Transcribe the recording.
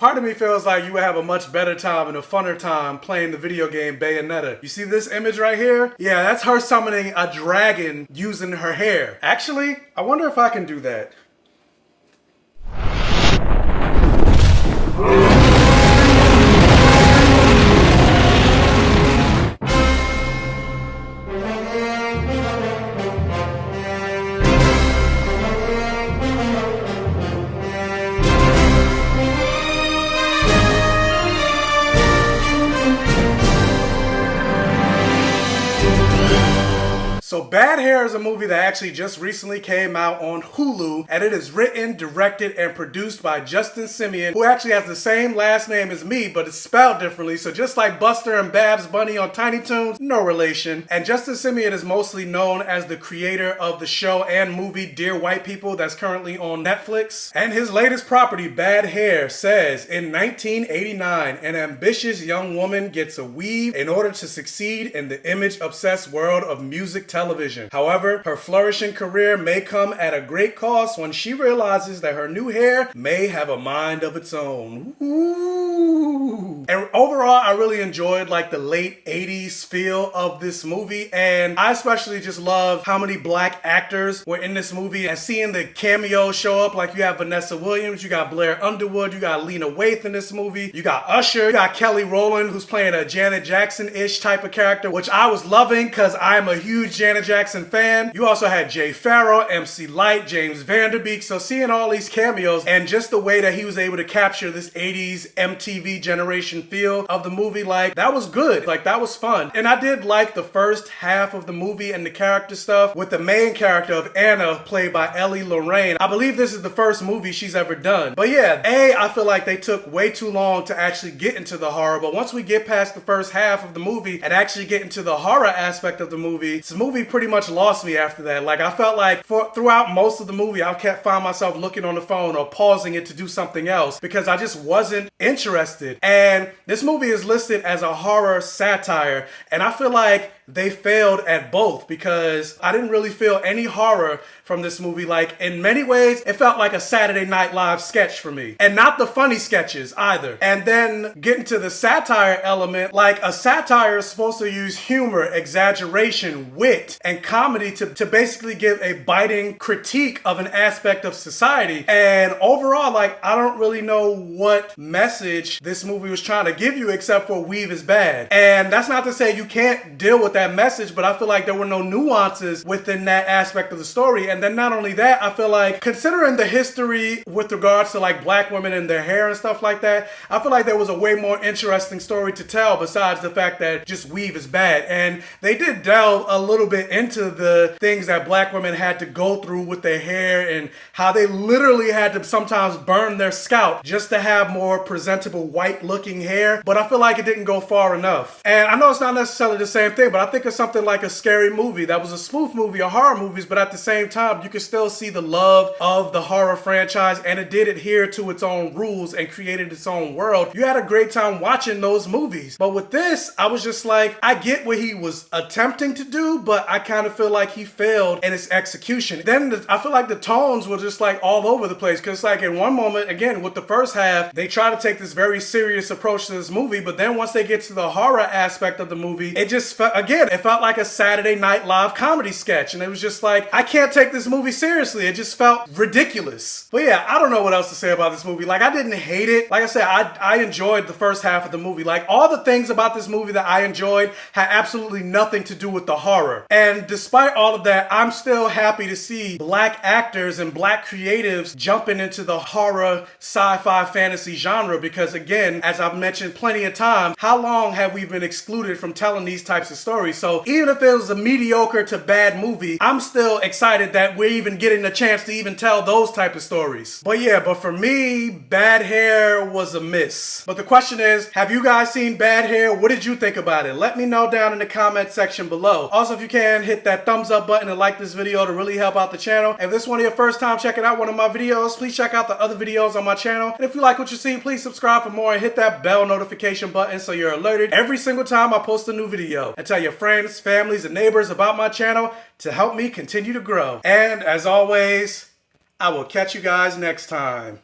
Part of me feels like you would have a much better time and a funner time playing the video game Bayonetta. You see this image right here? Yeah, that's her summoning a dragon using her hair. Actually, I wonder if I can do that. So Bad Hair is a movie that actually just recently came out on Hulu, and it is written, directed, and produced by Justin Simien, who actually has the same last name as me, but it's spelled differently. So just like Buster and Babs Bunny on Tiny Toons, no relation. And Justin Simien is mostly known as the creator of the show and movie Dear White People that's currently on Netflix. And his latest property, Bad Hair, says, in 1989, an ambitious young woman gets a weave in order to succeed in the image-obsessed world of music television. However, her flourishing career may come at a great cost when she realizes that her new hair may have a mind of its own. Ooh. And overall, I really enjoyed like the late 80s feel of this movie, and I especially just love how many black actors were in this movie, and seeing the cameos show up. Like you have Vanessa Williams, you got Blair Underwood, you got Lena Waithe in this movie, you got Usher, you got Kelly Rowland, who's playing a Janet Jackson-ish type of character, which I was loving because I'm a huge Janet Jackson fan. You also had Jay Farrell, MC Lyte, James Vanderbeek. So seeing all these cameos and just the way that he was able to capture this 80s MTV generation feel of the movie, like that was good. Like that was fun. And I did like the first half of the movie and the character stuff with the main character of Anna, played by Ellie Lorraine. I believe this is the first movie she's ever done. But yeah, I feel like they took way too long to actually get into the horror. But once we get past the first half of the movie and actually get into the horror aspect of the movie, this movie pretty much lost me after that. Like I felt like throughout most of the movie, I kept finding myself looking on the phone or pausing it to do something else because I just wasn't interested. And this movie is listed as a horror satire, and I feel like they failed at both because I didn't really feel any horror from this movie. Like in many ways, it felt like a Saturday Night Live sketch for me, and not the funny sketches either. And then getting to the satire element, like a satire is supposed to use humor, exaggeration, wit, and comedy to basically give a biting critique of an aspect of society. And overall, like I don't really know what message this movie was trying to give you except for weave is bad. And that's not to say you can't deal with that message, but I feel like there were no nuances within that aspect of the story. And then not only that, I feel like considering the history with regards to like black women and their hair and stuff like that, I feel like there was a way more interesting story to tell besides the fact that just weave is bad. And they did delve a little bit into the things that black women had to go through with their hair and how they literally had to sometimes burn their scalp just to have more presentable white looking hair. But I feel like it didn't go far enough. And I know it's not necessarily the same thing, but I think of something like a Scary Movie that was a spoof movie of horror movies, but at the same time, you could still see the love of the horror franchise, and it did adhere to its own rules and created its own world. You had a great time watching those movies. But with this, I was just like, I get what he was attempting to do, but I kind of feel like he failed in its execution. Then I feel like the tones were just like all over the place, because like in one moment, again, with the first half, they try to take this very serious approach to this movie, but then once they get to the horror aspect of the movie, it just felt, again, it felt like a Saturday Night Live comedy sketch, and it was just like, I can't take this movie seriously. It just felt ridiculous. But yeah, I don't know what else to say about this movie. Like, I didn't hate it. Like I said, I enjoyed the first half of the movie. Like, all the things about this movie that I enjoyed had absolutely nothing to do with the horror. And despite all of that, I'm still happy to see black actors and black creatives jumping into the horror, sci-fi, fantasy genre, because again, as I've mentioned plenty of times, how long have we been excluded from telling these types of stories? So even if it was a mediocre to bad movie, I'm still excited that we're even getting the chance to even tell those type of stories. But yeah, but for me, Bad Hair was a miss. But the question is, have you guys seen Bad Hair? What did you think about it? Let me know down in the comment section below. Also, if you can, hit that thumbs up button and like this video to really help out the channel. If this is one of your first time checking out one of my videos, please check out the other videos on my channel. And if you like what you see, please subscribe for more and hit that bell notification button so you're alerted every single time I post a new video. And tell your friends, families, and neighbors about my channel to help me continue to grow. And as always, I will catch you guys next time.